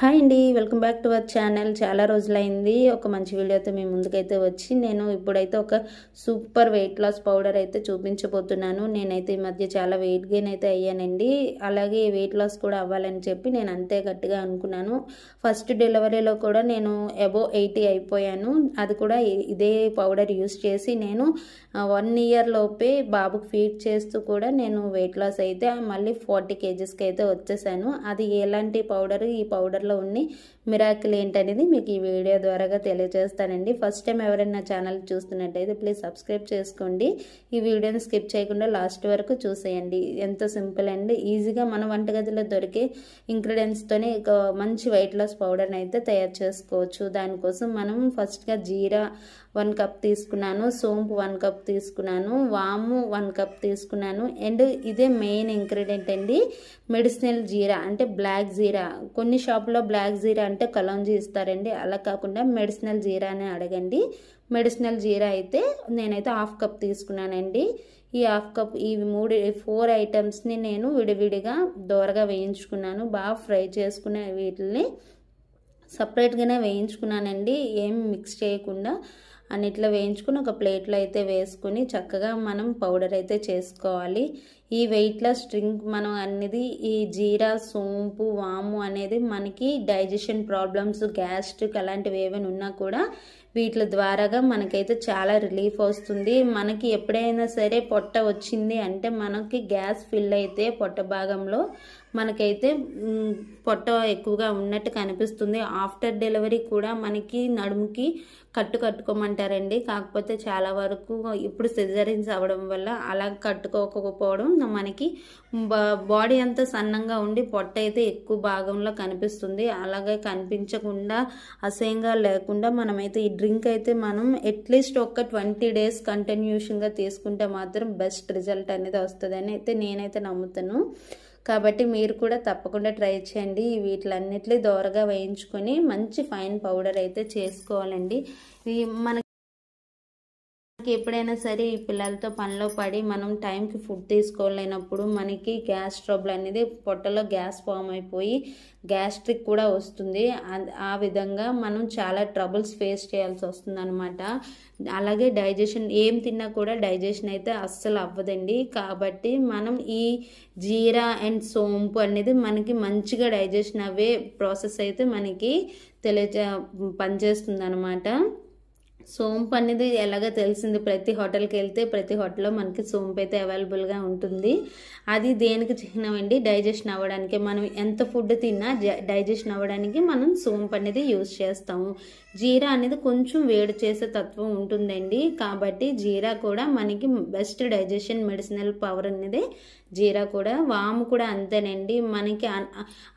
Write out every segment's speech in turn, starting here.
Hi అండి, welcome back to our channel. చాలా రోజులైంది ఒక మంచి వీడియోతో మీ ముందుకైతే వచ్చి నేను ఇప్పుడైతే ఒక సూపర్ వెయిట్ లాస్ పౌడర్ అయితే చూపించబోతున్నాను. నేనైతే ఈ మధ్య చాలా వెయిట్ గెయిన్ అయితే అయ్యానండి. అలాగే వెయిట్ లాస్ కూడా అవ్వాలని చెప్పి నేను అంతే గట్టిగా అనుకున్నాను. ఫస్ట్ డెలివరీలో కూడా నేను అబోవ్ 80 అయిపోయాను. అది కూడా ఇదే పౌడర్ యూస్ చేసి నేను 1 ఇయర్ లోపే బాబుకి ఫీడ్ చేస్తూ కూడా నేను వెయిట్ లాస్ అయితే మళ్ళీ 40 kgsకి అయితే వచ్చేసాను. అది ఎలాంటి పౌడర్, ఈ పౌడర్లో ఉన్ని మిరాకిల్ ఏంటనేది మీకు ఈ వీడియో ద్వారాగా తెలియజేస్తానండి. ఫస్ట్ టైం ఎవరైనా నా ఛానల్ చూస్తున్నట్టయితే ప్లీజ్ సబ్స్క్రైబ్ చేసుకోండి. ఈ వీడియోని స్కిప్ చేయకుండా లాస్ట్ వరకు చూసేయండి. ఎంతో సింపుల్ అండి, ఈజీగా మన వంటగదిలో దొరికే ఇంగ్రీడియంట్స్తోనే ఒక మంచి వెయిట్ లాస్ పౌడర్ని అయితే తయారు చేసుకోవచ్చు. దానికోసం మనం ఫస్ట్గా జీరా 1 కప్ తీసుకున్నాను, సోంపు 1 కప్ తీసుకున్నాను, వాము 1 కప్ తీసుకున్నాను. అండ్ ఇదే మెయిన్ ఇంగ్రీడియంట్ అండి, మెడిసినల్ జీరా అంటే బ్లాక్ జీరా. కొన్ని షాపులో బ్లాక్ జీరా అంటే కలోంజీ ఇస్తారండి, అలా కాకుండా మెడిసినల్ జీరా అని అడగండి. మెడిసినల్ జీరా అయితే నేనైతే 1/2 కప్ తీసుకున్నానండి. ఈ 1/2 కప్ ఈ 4 ఐటమ్స్ని నేను విడివిడిగా దోరగా వేయించుకున్నాను. బాగా ఫ్రై చేసుకునే వీటిని సపరేట్గానే వేయించుకున్నానండి, ఏం మిక్స్ చేయకుండా అన్నిట్లో వేయించుకుని ఒక ప్లేట్లో అయితే వేసుకుని చక్కగా మనం పౌడర్ అయితే చేసుకోవాలి. ఈ వెయిట్ లాస్ డ్రింక్ మనం అనేది ఈ జీరా, సోంపు, వాము అనేది మనకి డైజెషన్ ప్రాబ్లమ్స్, గ్యాస్ట్రిక్ అలాంటివి ఏమైనా ఉన్నా కూడా వీటి ద్వారాగా మనకైతే చాలా రిలీఫ్ వస్తుంది. మనకి ఎప్పుడైనా సరే పొట్ట వచ్చింది అంటే మనకి గ్యాస్ ఫిల్ అయితే పొట్ట భాగంలో మనకైతే పొట్ట ఎక్కువగా ఉన్నట్టు కనిపిస్తుంది. ఆఫ్టర్ డెలివరీ కూడా మనకి నడుముకి కట్టుకోమంటారండి. కాకపోతే చాలా వరకు ఇప్పుడు సిజరీన్స్ అవ్వడం వల్ల అలా కట్టుకోకపోవడం మనకి బాడీ అంతా సన్నంగా ఉండి పొట్ట అయితే ఎక్కువ భాగంలో కనిపిస్తుంది. అలాగే కనిపించకుండా అసహ్యంగా లేకుండా మనమైతే ఈ డ్రింక్ అయితే మనం అట్లీస్ట్ ఒక 20 days కంటిన్యూషన్గా తీసుకుంటే మాత్రం బెస్ట్ రిజల్ట్ అనేది వస్తుందని అయితే నేనైతే నమ్ముతాను. కాబట్టి మీరు కూడా తప్పకుండా ట్రై చేయండి. వీటిలన్నిటిని దోరగా వేయించుకొని మంచి ఫైన్ పౌడర్ అయితే చేసుకోవాలండి. మనకి ఎప్పుడైనా సరే ఈ పిల్లలతో పనిలో పడి మనం టైంకి ఫుడ్ తీసుకోలేనప్పుడు మనకి గ్యాస్ ట్రబుల్ అనేది పొట్టలో గ్యాస్ ఫామ్ అయిపోయి గ్యాస్ట్రిక్ కూడా వస్తుంది. ఆ విధంగా మనం చాలా ట్రబుల్స్ ఫేస్ చేయాల్సి వస్తుంది అనమాట. అలాగే డైజెషన్ ఏం తిన్నా కూడా డైజెషన్ అయితే అస్సలు అవ్వదండి. కాబట్టి మనం ఈ జీరా అండ్ సోంపు అనేది మనకి మంచిగా డైజెషన్ అవ్వే ప్రాసెస్ అయితే మనకి పనిచేస్తుంది అనమాట. సోంపు అనేది ఎలాగో తెలిసింది, ప్రతి హోటల్కి వెళ్తే ప్రతి హోటల్లో మనకి సోంపు అయితే అవైలబుల్గా ఉంటుంది. అది దేనికి చిహ్నం అండి, డైజెషన్ అవ్వడానికి. మనం ఎంత ఫుడ్ తిన్నా డైజెషన్ అవ్వడానికి మనం సోంపు అనేది యూజ్ చేస్తాము. జీరా అనేది కొంచెం వేడి చేసే తత్వం ఉంటుందండి, కాబట్టి జీరా కూడా మనకి బెస్ట్ డైజెషన్ మెడిసినల్ పవర్ అనేది జీరా కూడా. వాము కూడా అంతేనండి, మనకి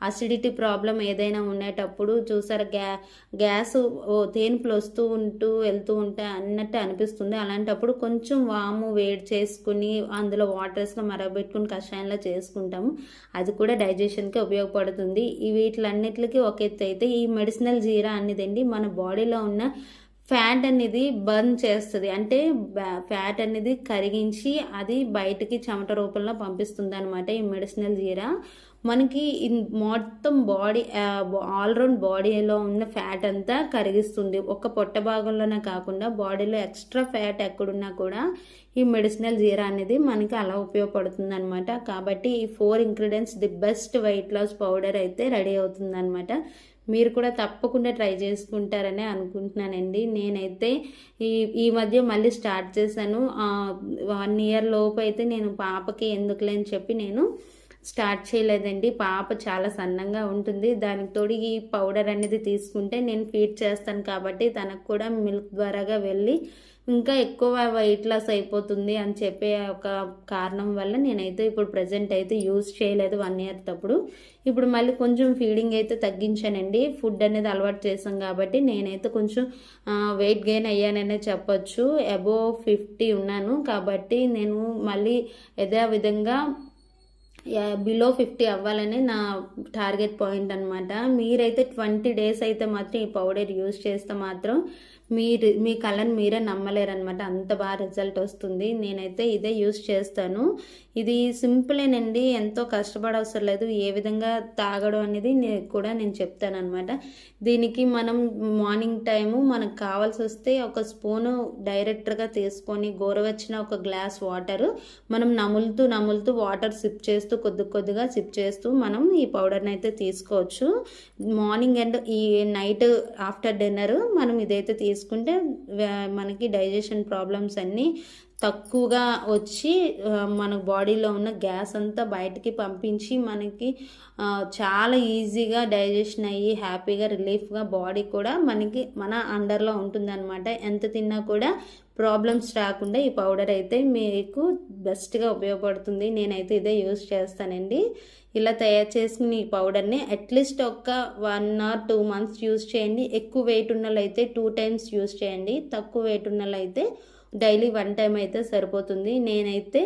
అసిడిటీ ప్రాబ్లం ఏదైనా ఉండేటప్పుడు చూసారా గ్యాస్ తేన్పులు వెళ్తూ ఉంటే అన్నట్టు అనిపిస్తుంది. అలాంటప్పుడు కొంచెం వాము వేడి చేసుకుని అందులో వాటర్స్లో మరగబెట్టుకుని కషాయంలో చేసుకుంటాము. అది కూడా డైజెషన్కి ఉపయోగపడుతుంది. వీటిలన్నిటికీ ఒక ఎత్తు అయితే ఈ మెడిసినల్ జీరా అనేదండి మన బాడీలో ఉన్న ఫ్యాట్ అనేది బర్న్ చేస్తుంది. అంటే ఫ్యాట్ అనేది కరిగించి అది బయటికి చెమట రూపంలో పంపిస్తుంది అనమాట. ఈ మెడిసినల్ జీరా మనకి మొత్తం బాడీ ఆల్రౌండ్ బాడీలో ఉన్న ఫ్యాట్ అంతా కరిగిస్తుంది. ఒక పొట్ట భాగంలోనే కాకుండా బాడీలో ఎక్స్ట్రా ఫ్యాట్ ఎక్కడున్నా కూడా ఈ మెడిసినల్ జీరా అనేది మనకి అలా ఉపయోగపడుతుంది అనమాట. కాబట్టి ఈ 4 ingredients the best weight loss powder అయితే రెడీ అవుతుంది అనమాట. మీరు కూడా తప్పకుండా ట్రై చేసుకుంటారని అనుకుంటున్నానండి. నేనైతే ఈ మధ్య మళ్ళీ స్టార్ట్ చేశాను. 1 year లోపు అయితే నేను పాపకి ఎందుకులే అని చెప్పి నేను స్టార్ట్ చేయలేదండి. పాప చాలా సన్నంగా ఉంటుంది, దానికి తోడు ఈ పౌడర్ అనేది తీసుకుంటే నేను ఫీడ్ చేస్తాను కాబట్టి తనకు కూడా మిల్క్ ద్వారాగా వెళ్ళి ఇంకా ఎక్కువ వెయిట్ లాస్ అయిపోతుంది అని చెప్పే ఒక కారణం వల్ల నేనైతే ఇప్పుడు ప్రజెంట్ అయితే యూజ్ చేయలేదు 1 year తప్పుడు. ఇప్పుడు మళ్ళీ కొంచెం ఫీడింగ్ అయితే తగ్గించానండి. ఫుడ్ అనేది అలవాటు చేసాం కాబట్టి నేనైతే కొంచెం వెయిట్ గెయిన్ అయ్యాననే చెప్పొచ్చు. అబోవ్ 50 ఉన్నాను. కాబట్టి నేను మళ్ళీ యథా విధంగా బిలో 50 అవ్వాలని నా టార్గెట్ పాయింట్ అనమాట. మీరైతే 20 డేస్ అయితే మాత్రం ఈ పౌడర్ యూజ్ చేస్తే మాత్రం మీ కళ్ళని మీరే నమ్మలేరనమాట, అంత బాగా రిజల్ట్ వస్తుంది. నేనైతే ఇదే యూజ్ చేస్తాను. ఇది సింపులేనండి, ఎంతో కష్టపడవసరం లేదు. ఏ విధంగా తాగడం అనేది నేను చెప్తాను అనమాట. దీనికి మనం మార్నింగ్ టైము మనకు కావాల్సి వస్తే ఒక స్పూను డైరెక్ట్గా తీసుకొని గోరువెచ్చని ఒక గ్లాస్ వాటర్ మనం నములుతూ వాటర్ సిప్ చేస్తూ కొద్దిగా సిప్ చేస్తూ మనం ఈ పౌడర్ని అయితే తీసుకోవచ్చు. మార్నింగ్ అండ్ ఈ నైట్ ఆఫ్టర్ డిన్నర్ మనం ఇదైతే తీసుకుంటే మనకి డైజెషన్ ప్రాబ్లమ్స్ అన్నీ తక్కువగా వచ్చి మన బాడీలో ఉన్న గ్యాస్ అంతా బయటికి పంపించి మనకి చాలా ఈజీగా డైజెషన్ అయ్యి హ్యాపీగా రిలీఫ్గా బాడీ కూడా మన అండర్లో ఉంటుందన్నమాట. ఎంత తిన్నా కూడా ప్రాబ్లమ్స్ రాకుండా ఈ పౌడర్ అయితే మీకు బెస్ట్గా ఉపయోగపడుతుంది. నేనైతే ఇదే యూజ్ చేస్తానండి. ఇలా తయారు చేసుకుని ఈ పౌడర్ని అట్లీస్ట్ ఒక 1 or 2 months యూజ్ చేయండి. ఎక్కువ వెయిట్ ఉన్న వాళ్ళైతే 2 times యూజ్ చేయండి. తక్కువ వెయిట్ ఉన్న వాళ్ళైతే డైలీ 1 time అయితే సరిపోతుంది. నేనైతే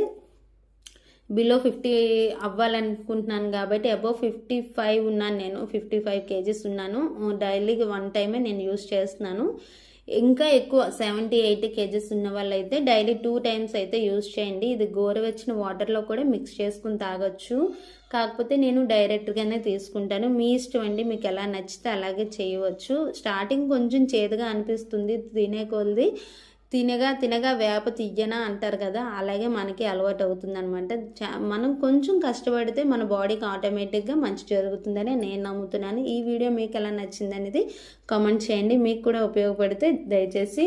బిలో 50 అవ్వాలనుకుంటున్నాను కాబట్టి అబోవ్ 55 ఉన్నాను, నేను 55 kgs ఉన్నాను. డైలీకి 1 time నేను యూజ్ చేస్తున్నాను. ఇంకా ఎక్కువ 70-80 kgs ఉన్న వాళ్ళైతే డైలీ 2 times అయితే యూజ్ చేయండి. ఇది గోరువెచ్చని వాటర్లో కూడా మిక్స్ చేసుకుని తాగొచ్చు. కాకపోతే నేను డైరెక్ట్గానే తీసుకుంటాను. మీ ఇష్టం అండి, మీకు ఎలా నచ్చితే అలాగే చేయవచ్చు. స్టార్టింగ్ కొంచెం చేదుగా అనిపిస్తుంది, తినే కొద్ది తినగా వేప తీయనా అంటారు కదా, అలాగే మనకి అలవాటు అవుతుంది అనమాట. మనం కొంచెం కష్టపడితే మన బాడీకి ఆటోమేటిక్గా మంచి జరుగుతుందని నేను నమ్ముతున్నాను. ఈ వీడియో మీకు ఎలా నచ్చింది అనేది కామెంట్ చేయండి. మీకు కూడా ఉపయోగపడితే దయచేసి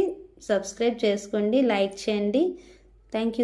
సబ్స్క్రైబ్ చేసుకోండి, లైక్ చేయండి. Thank you.